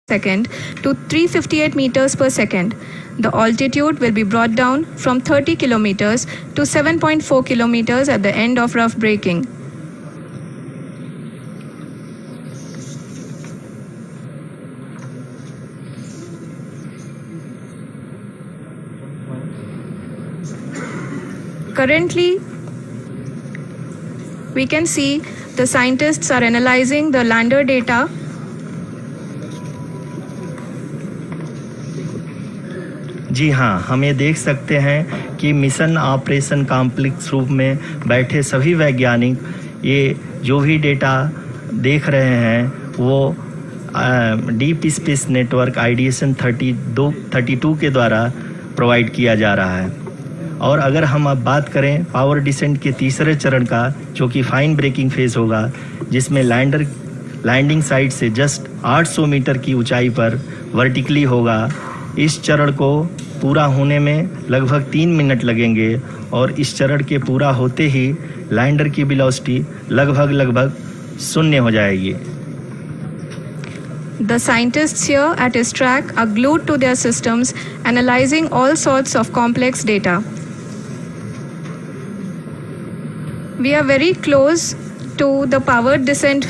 second to 358 meters per second. The altitude will be brought down from 30 kilometers to 7.4 kilometers at the end of rough braking. Currently, we can see the scientists are analyzing the lander data. जी हाँ, हम ये देख सकते हैं कि mission operation complex रूप में बैठे सभी वैज्ञानिक ये जो भी डेटा देख रहे हैं वो डीप स्पेस नेटवर्क आईडीएसन 32 के द्वारा प्रोवाइड किया जा रहा है। और अगर हम अब बात करें पावर डिसेंट के तीसरे चरण का, जो कि फाइन ब्रेकिंग फेज होगा, जिसमें लैंडिंग साइट से जस्ट 800 मीटर की ऊंचाई पर वर्टिकली होगा। इस चरण को पूरा होने में लगभग 3 मिनट लगेंगे और इस चरण के पूरा होते ही लैंडर की वेलोसिटी लगभग 0 हो जाएगी। The scientists here at ISTRAC are glued to their systems, analyzing all sorts of complex data. We are very close to the power descent,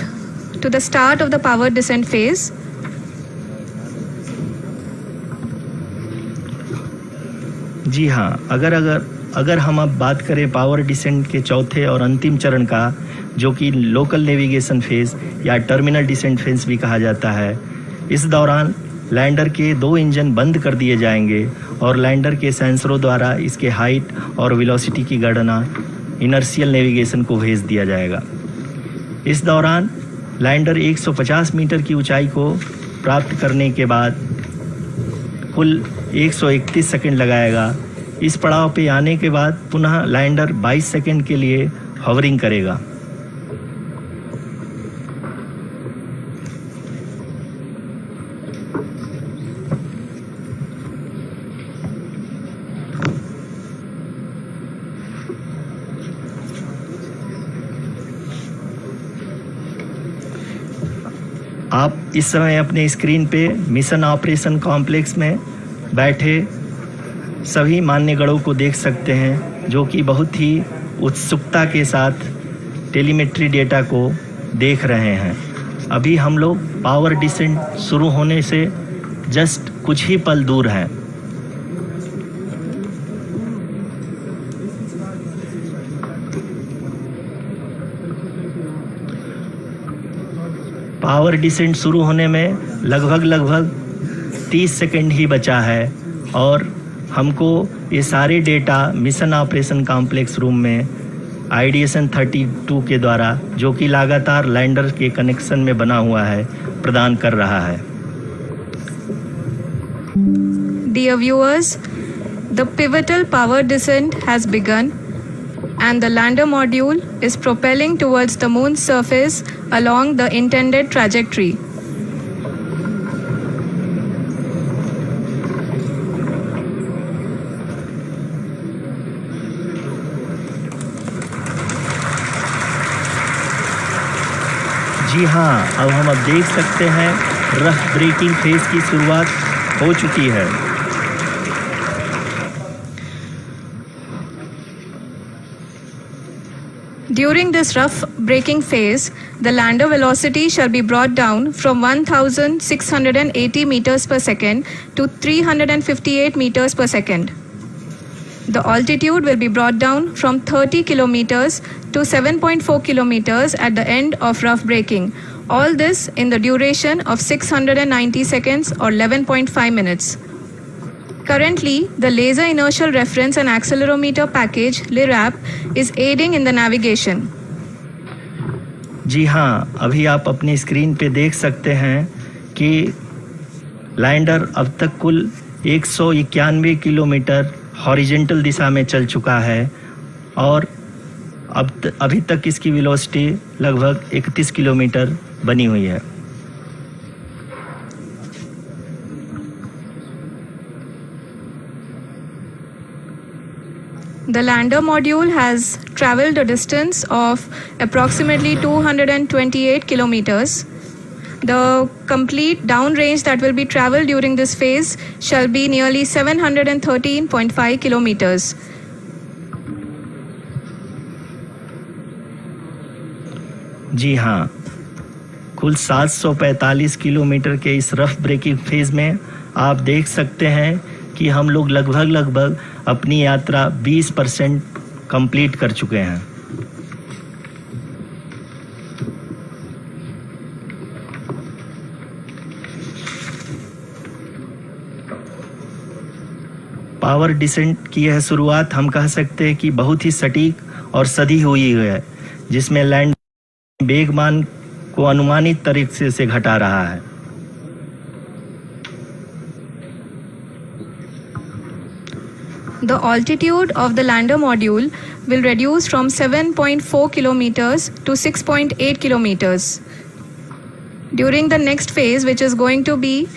to the start of the power descent phase. जी हाँ, अगर हम अब बात करें power descent के चौथे और अंतिम चरण का, जो कि लोकल नेविगेशन फेज या टर्मिनल डिसेंट फेज भी कहा जाता है, इस दौरान लैंडर के 2 इंजन बंद कर दिए जाएंगे और लैंडर के सेंसरों द्वारा इसके हाइट और वेलोसिटी की गणना इनर्शियल नेविगेशन को भेज दिया जाएगा। इस दौरान लैंडर 150 मीटर की ऊंचाई को प्राप्त करने के बाद कुल 131 सेकंड लगाएगा। इस पड़ाव पे आने के बाद पुनः लैंडर 22 सेकंड के लिए हॉवरिंग करेगा। आप इस समय अपने स्क्रीन पे मिशन ऑपरेशन कॉम्प्लेक्स में बैठे सभी मान्यगणों को देख सकते हैं, जो कि बहुत ही उत्सुकता के साथ टेलीमेट्री डेटा को देख रहे हैं। अभी हम लोग पावर डिसेंट शुरू होने से जस्ट कुछ ही पल दूर हैं। पावर डिसेंट शुरू होने में लगभग 30 सेकंड ही बचा है और हमको ये सारे data mission operation complex room में आईडीएसन 32 के द्वारा, जो कि लगातार लैंडर के कनेक्शन में बना हुआ है, प्रदान कर रहा है। Dear viewers, the pivotal power descent has begun and the lander module is propelling towards the moon's surface along the intended trajectory. जी हाँ, अब हम देख सकते हैं रफ ब्रेकिंग फेज की शुरुआत हो चुकी है। During this rough braking phase, the lander velocity shall be brought down from 1,680 meters per second to 358 meters per second. The altitude will be brought down from 30 kilometers to 7.4 kilometers at the end of rough braking. All this in the duration of 690 seconds or 11.5 minutes. Currently, the Laser Inertial Reference and Accelerometer package (LIRAP) is aiding in the navigation. जी हाँ, अभी आप अपनी screen पे देख सकते हैं कि lander अब तक कुल 191 किलोमीटर हॉरिजेंटल दिशा में चल चुका है और अभी तक इसकी वेलोसिटी लगभग 31 किलोमीटर बनी हुई है। The lander module has traveled a distance of approximately 228 kilometers. The complete downrange that will be traveled during this phase shall be nearly 713.5 kilometers. जी हाँ, कुल 745 किलोमीटर के इस रफ ब्रेकिंग फेज में आप देख सकते हैं कि हम लोग लगभग अपनी यात्रा 20% कंप्लीट कर चुके हैं। पावर डिसेंट की यह शुरुआत हम कह सकते हैं कि बहुत ही सटीक और सधी हुई है, जिसमें लैंड वेगमान को अनुमानित तरीके से घटा रहा है। The altitude of the lander module will reduce from 7.4 kilometers to 6.8 kilometers. During the next phase, which is going to be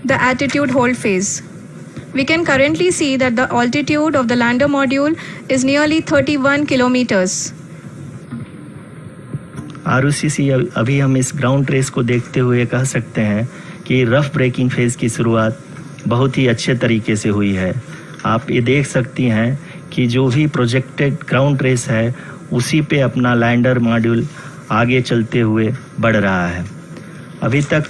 the attitude hold phase. We can currently see that the altitude of the lander module is nearly 31 kilometers. Arushi, अभी हम इस ground race को देखते हुए कह सकते हैं कि रफ ब्रेकिंग फेज की शुरुआत बहुत ही अच्छे तरीके से हुई है। आप ये देख सकती हैं कि जो भी प्रोजेक्टेड ग्राउंड रेस है उसी पे अपना लैंडर मॉड्यूल आगे चलते हुए बढ़ रहा है। अभी तक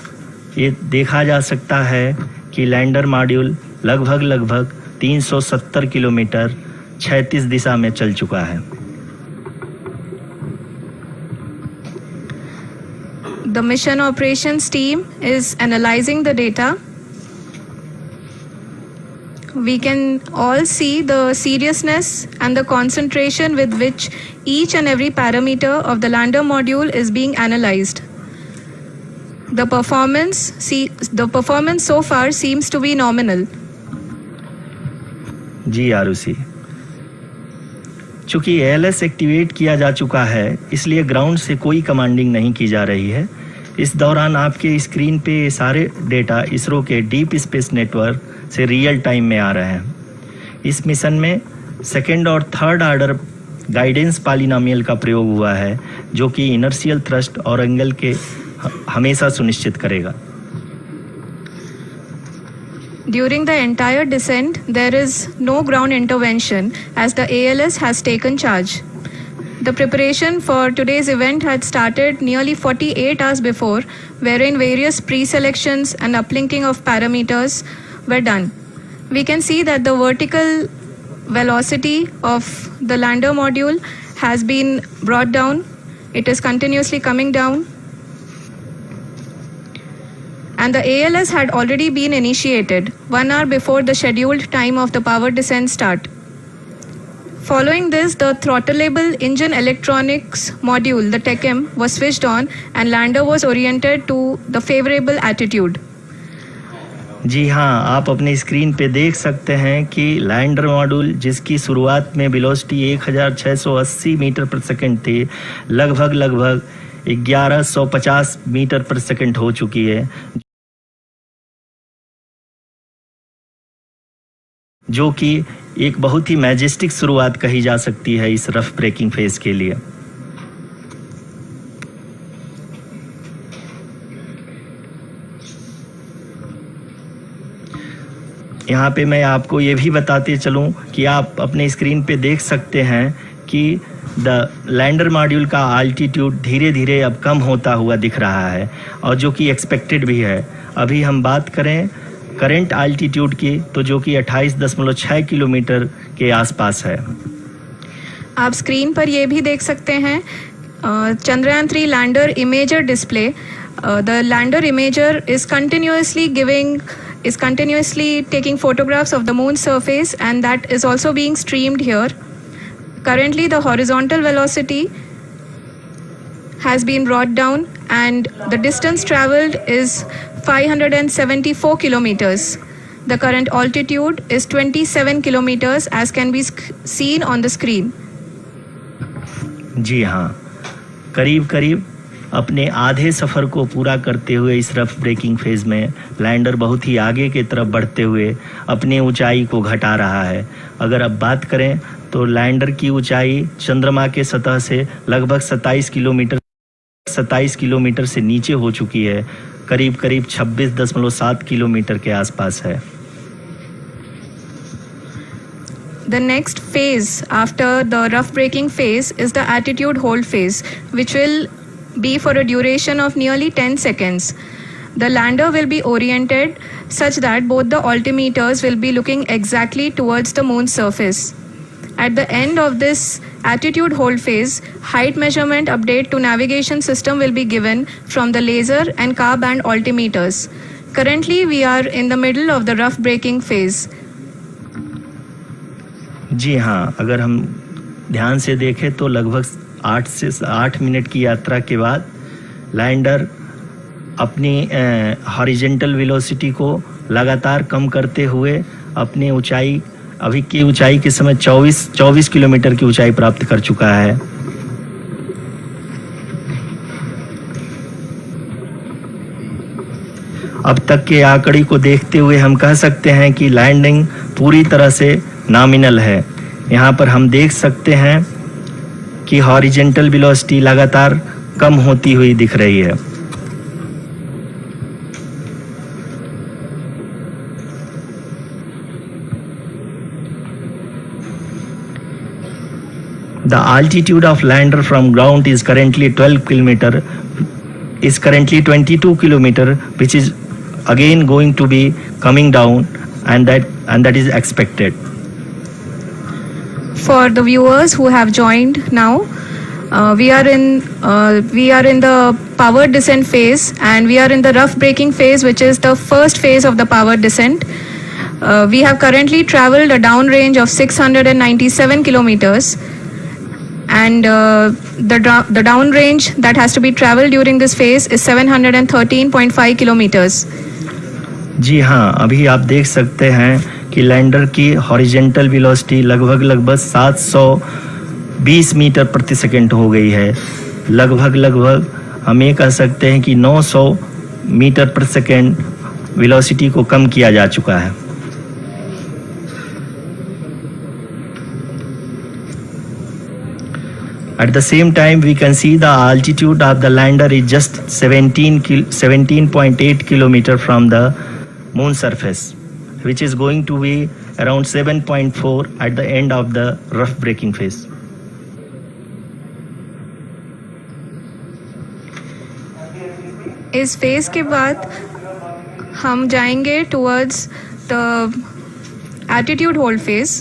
ये देखा जा सकता है कि लैंडर मॉड्यूल लगभग 370 किलोमीटर 36 दिशा में चल चुका है। The mission operations team is analyzing the data. We can all see the seriousness and the concentration with which each and every parameter of the lander module is being analyzed. The performance so far seems to be nominal. जी आरुषि, चूंकि ALS activate किया जा चुका है इसलिए ground से कोई commanding नहीं की जा रही है। इस दौरान आपके स्क्रीन पे ये सारे डेटा इसरो के डीप स्पेस नेटवर्क से रियल टाइम में आ रहे हैं। इस मिशन में सेकेंड और थर्ड ऑर्डर गाइडेंस पॉलिनोमियल का प्रयोग हुआ है, जो कि इनर्शियल थ्रस्ट और एंगल के हमेशा सुनिश्चित करेगा। During the entire descent, there is no ground intervention as the ALS has taken charge. The preparation for today's event had started nearly 48 hours before, wherein various pre-selections and uplinking of parameters were done. We can see that the vertical velocity of the lander module has been brought down. It is continuously coming down. And the ALS had already been initiated 1 hour before the scheduled time of the power descent start. Following this, the throttleable engine electronics module, the TECM, was switched on and lander was oriented to the favorable attitude. जी हाँ, आप अपनी screen पे देख सकते हैं कि lander module जिसकी शुरुआत में वेलोसिटी 1680 मीटर पर सेकंड थी, लगभग 1150 मीटर पर सेकंड हो चुकी है, जो कि एक बहुत ही मैजेस्टिक शुरुआत कही जा सकती है इस रफ ब्रेकिंग फेज के लिए। यहाँ पे मैं आपको ये भी बताते चलूँ कि आप अपने स्क्रीन पे देख सकते हैं कि द लैंडर मॉड्यूल का आल्टीट्यूड धीरे धीरे अब कम होता हुआ दिख रहा है, और जो कि एक्सपेक्टेड भी है। अभी हम बात करें करंट आल्टीट्यूड की, तो जो कि 28.6 किलोमीटर के आसपास है। आप स्क्रीन पर ये भी देख सकते हैं Chandrayaan 3 lander imager display. The lander imager is continuously taking photographs of the moon's surface, and that is also being streamed here. Currently, the horizontal velocity has been brought down and the distance traveled is 574 kilometers. The current altitude is 27 kilometers as can be seen on the screen. जी हाँ, करीब अपने आधे सफ़र को पूरा करते हुए इस rough breaking phase में लैंडर बहुत ही आगे की तरफ बढ़ते हुए अपनी ऊंचाई को घटा रहा है। अगर अब बात करें तो लैंडर की ऊंचाई चंद्रमा के सतह से लगभग 27 किलोमीटर 27 किलोमीटर से नीचे हो चुकी है, करीब 26.7 किलोमीटर के आसपास है। The next phase after the rough braking phase is the attitude hold phase, which will be for a duration of nearly 10 seconds. The lander will be oriented such that both the altimeters will be looking exactly towards the moon's surface. At the end of this attitude hold phase, height measurement update to navigation system will be given from the laser and car band altimeters. Currently, we are in the middle of the rough braking phase. जी हाँ, अगर हम ध्यान से देखें तो लगभग 8 से 8 minute की यात्रा के बाद लैंडर अपनी हॉरिजेंटल वेलोसिटी को लगातार कम करते हुए अपनी ऊंचाई, अभी की ऊंचाई के समय 24 किलोमीटर की ऊंचाई प्राप्त कर चुका है। अब तक के आंकड़े को देखते हुए हम कह सकते हैं कि लैंडिंग पूरी तरह से नॉमिनल है। यहाँ पर हम देख सकते हैं कि हॉरिजेंटल वेलोसिटी लगातार कम होती हुई दिख रही है। The altitude of lander from ground is currently 22 kilometer, which is again going to be coming down, and that is expected. For the viewers who have joined now, we are in the powered descent phase, and we are in the rough braking phase, which is the first phase of the powered descent. We have currently traveled a downrange of 697 kilometers, and the downrange that has to be traveled during this phase is 713.5 kilometers. जी हाँ, अभी आप देख सकते हैं कि lander की horizontal velocity लगभग 720 metre प्रति सेकंड हो गई है। लगभग हम ये कह सकते हैं कि 900 मीटर प्रति सेकंड वेलोसिटी को कम किया जा चुका है। At the same time, we can see the altitude of the lander is just 17.8 kilometer from the moon surface, which is going to be around 7.4 at the end of the rough braking phase. इस phase के बाद हम जाएंगे towards the attitude hold phase,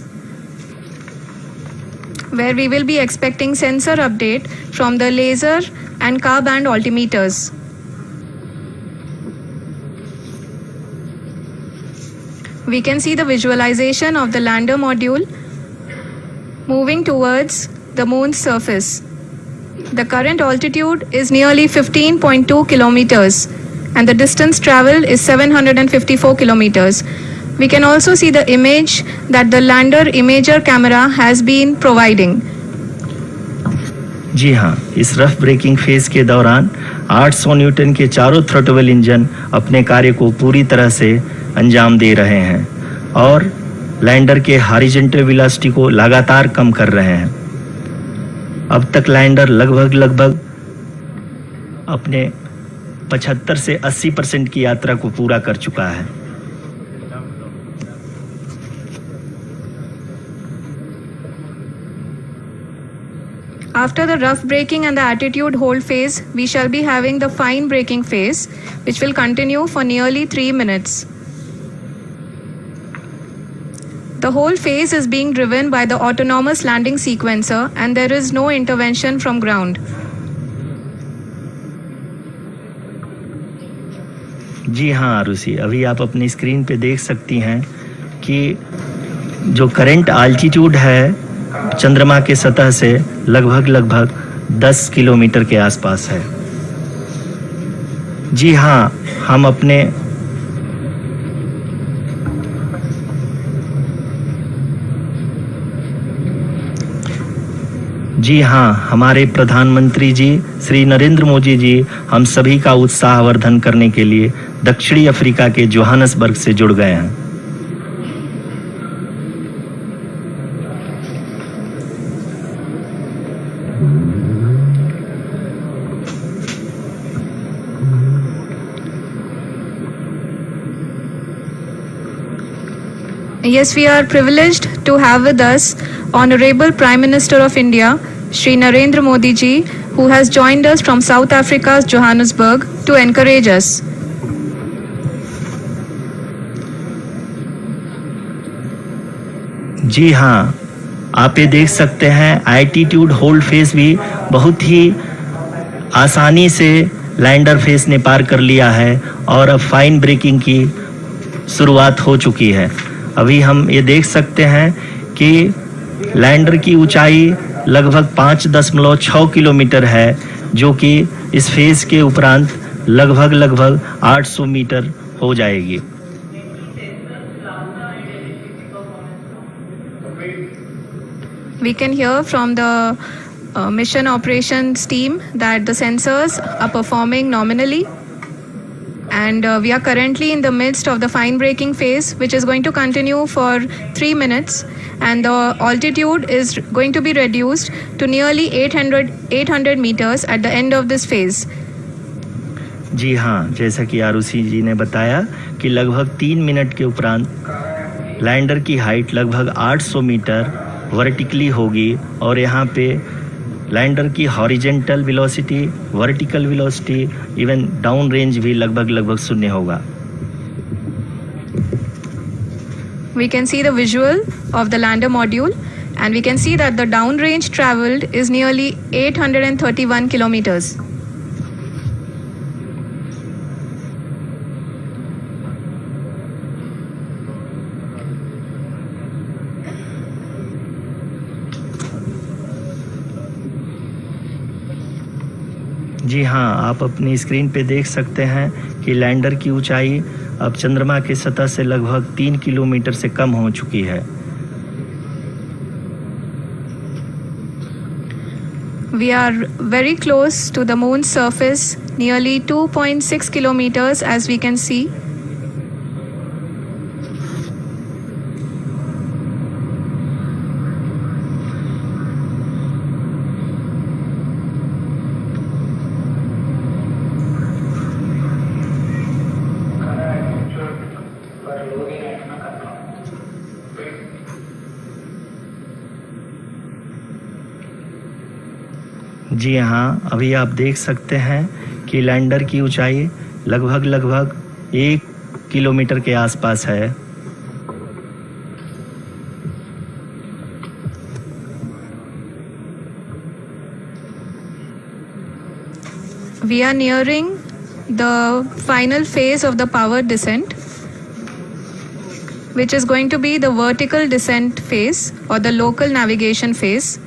where we will be expecting sensor update from the laser and car band altimeters. We can see the visualization of the lander module moving towards the moon's surface. The current altitude is nearly 15.2 kilometers, and the distance traveled is 754 kilometers. We can also see the image that the lander imager camera has been providing. जी हाँ, इस rough breaking phase के दौरान 800 Newton के चारों throttle engine अपने कार्य को पूरी तरह से अंजाम दे रहे हैं और लैंडर के हॉरिजॉन्टल वेलोसिटी को लगातार कम कर रहे हैं। अब तक लैंडर लगभग अपने 75 से 80% की यात्रा को पूरा कर चुका है। After the rough braking and the attitude hold phase, we shall be having the fine braking phase, which will continue for nearly 3 minutes. The whole phase is being driven by the autonomous landing sequencer, and there is no intervention from ground. जी हाँ आरुषि, अभी आप अपनी screen पे देख सकती हैं कि जो करंट आल्टीट्यूड है चंद्रमा के सतह से लगभग 10 किलोमीटर के आसपास है। जी हाँ, हम अपने जी हाँ, हमारे प्रधानमंत्री जी श्री नरेंद्र मोदी जी हम सभी का उत्साहवर्धन करने के लिए दक्षिणी अफ्रीका के जोहानसबर्ग से जुड़ गए हैं। Yes, we are privileged to have with us Honorable Prime Minister of India, Shri Narendra Modi ji, who has joined us from South Africa's Johannesburg to encourage us. जी हाँ, आप ये देख सकते हैं एल्टीट्यूड होल्ड फेस भी बहुत ही आसानी से लैंडर फेस ने पार कर लिया है और अब फाइन ब्रेकिंग की शुरुआत हो चुकी है। अभी हम ये देख सकते हैं कि लैंडर की ऊंचाई लगभग 5.6 किलोमीटर है, जो कि इस फेज के उपरांत लगभग 800 मीटर हो जाएगी। We can hear from the mission operations team that the sensors are performing nominally, and we are currently in the midst of the fine braking phase, which is going to continue for 3 minutes, and the altitude is going to be reduced to nearly 800 meters at the end of this phase. जी हाँ, जैसा कि आरुषि जी ने बताया कि लगभग 3 minute के उपरांत lander की हाइट लगभग 800 मीटर वर्टिकली होगी और यहाँ पे लैंडर की horizontal velocity, vertical velocity, even down range भी लगभग शून्य होगा। We can see the visual of the lander module, and we can see that the down range traveled is nearly 831 kilometers. जी हाँ, आप अपनी स्क्रीन पे देख सकते हैं कि लैंडर की ऊंचाई अब चंद्रमा की सतह से लगभग 3 किलोमीटर से कम हो चुकी है। We are very close to the moon's surface, nearly 2.6 kilometers, as we can see. जी हाँ, अभी आप देख सकते हैं कि लैंडर की ऊंचाई लगभग 1 किलोमीटर के आसपास है। We are nearing the final phase of the power descent, which is going to be the vertical descent phase or the local navigation phase.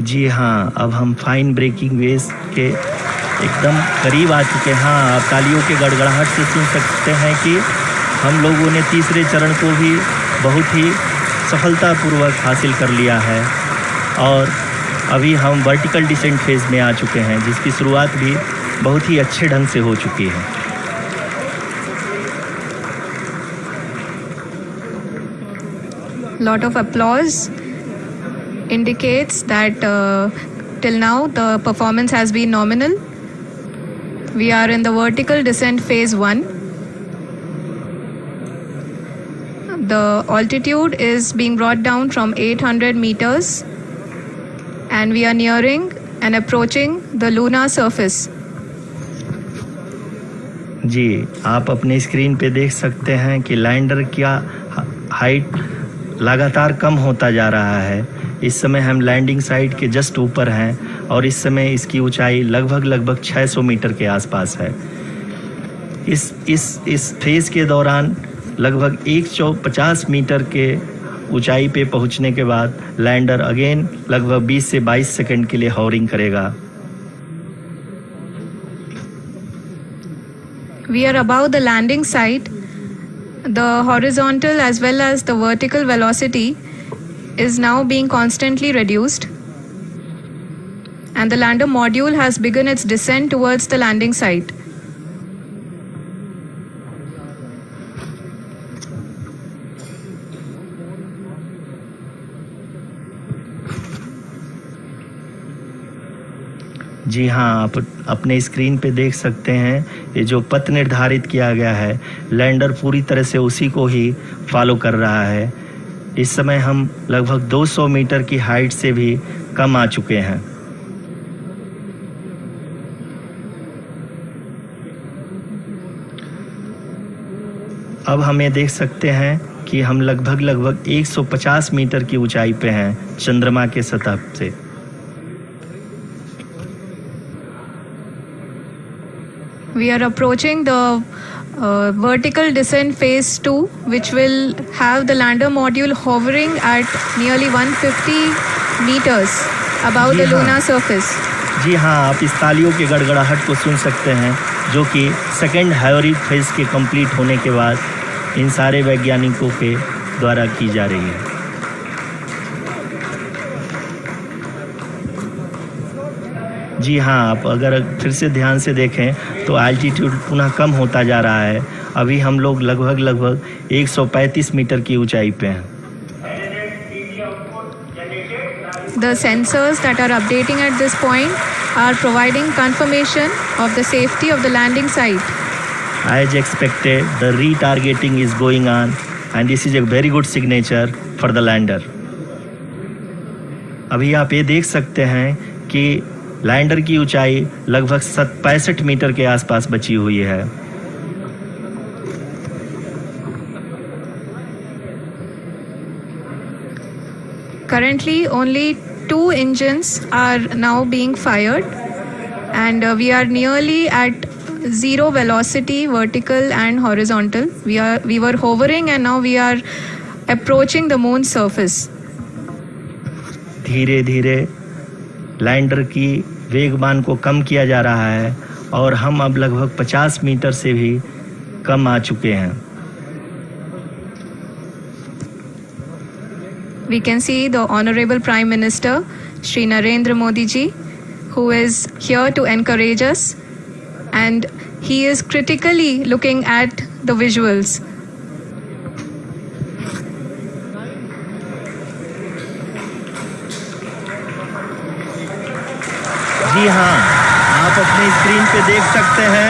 जी हाँ, अब हम फाइन ब्रेकिंग वेज के एकदम करीब आ चुके हैं। हाँ, आप तालियों के गड़गड़ाहट से सुन सकते हैं कि हम लोगों ने तीसरे चरण को भी बहुत ही सफलतापूर्वक हासिल कर लिया है और अभी हम वर्टिकल डिसेंट फेज में आ चुके हैं, जिसकी शुरुआत भी बहुत ही अच्छे ढंग से हो चुकी है। Lot of applause indicates that till now the performance has been nominal. We are in the vertical descent phase 1. The altitude is being brought down from 800 meters, and we are nearing and approaching the lunar surface. जी, आप अपने screen पे देख सकते हैं कि lander का height लगातार कम होता जा रहा है। इस समय हम लैंडिंग साइट के जस्ट ऊपर हैं और इस समय इसकी ऊंचाई लगभग 600 मीटर के आसपास है। इस फेज के दौरान लगभग 150 मीटर के ऊंचाई पे पहुंचने के बाद लैंडर अगेन लगभग 20 से 22 सेकंड के लिए हॉवरिंग करेगा। We are above the landing site. The horizontal as well as the vertical velocity is now being constantly reduced, and the lander module has begun its descent towards the landing site. जी हाँ, आप अपने screen पे देख सकते हैं ये जो पथ निर्धारित किया गया है, लैंडर पूरी तरह से उसी को ही फॉलो कर रहा है। इस समय हम लगभग 200 मीटर की हाइट से भी कम आ चुके हैं। अब हमें देख सकते हैं कि हम लगभग 150 मीटर की ऊंचाई पे हैं चंद्रमा के सतह से। We are approaching the vertical descent phase 2, which will have the lander module hovering at nearly 150 meters above the lunar surface. जी हाँ, आप इस तालियों के गड़गड़ाहट को सुन सकते हैं, जो कि सेकेंड हाइब्रिड फेज के कंप्लीट होने के बाद इन सारे वैज्ञानिकों के द्वारा की जा रही है। जी हाँ, आप अगर फिर से ध्यान से देखें तो एल्टीट्यूड पुनः कम होता जा रहा है। अभी हम लोग लगभग 135 मीटर की ऊंचाई पे हैं। The sensors that are updating at this point are providing confirmation of the safety of the landing site. As expected, the retargeting is going on and this is a very good signature for the lander. अभी आप ये देख सकते हैं कि lander की ऊंचाई लगभग 65 मीटर के आसपास बची हुई है। Currently, only 2 engines are now being fired, and we are nearly at zero velocity, vertical and horizontal. We were hovering, and now we are approaching the moon's surface. धीरे धीरे लैंडर की वेगमान को कम किया जा रहा है और हम अब लगभग 50 मीटर से भी कम आ चुके हैं। We can see the Honorable Prime Minister, Shri Narendra Modi ji, who is here to encourage us, and he is critically looking at the visuals. जी हाँ, आप अपनी स्क्रीन पे देख सकते हैं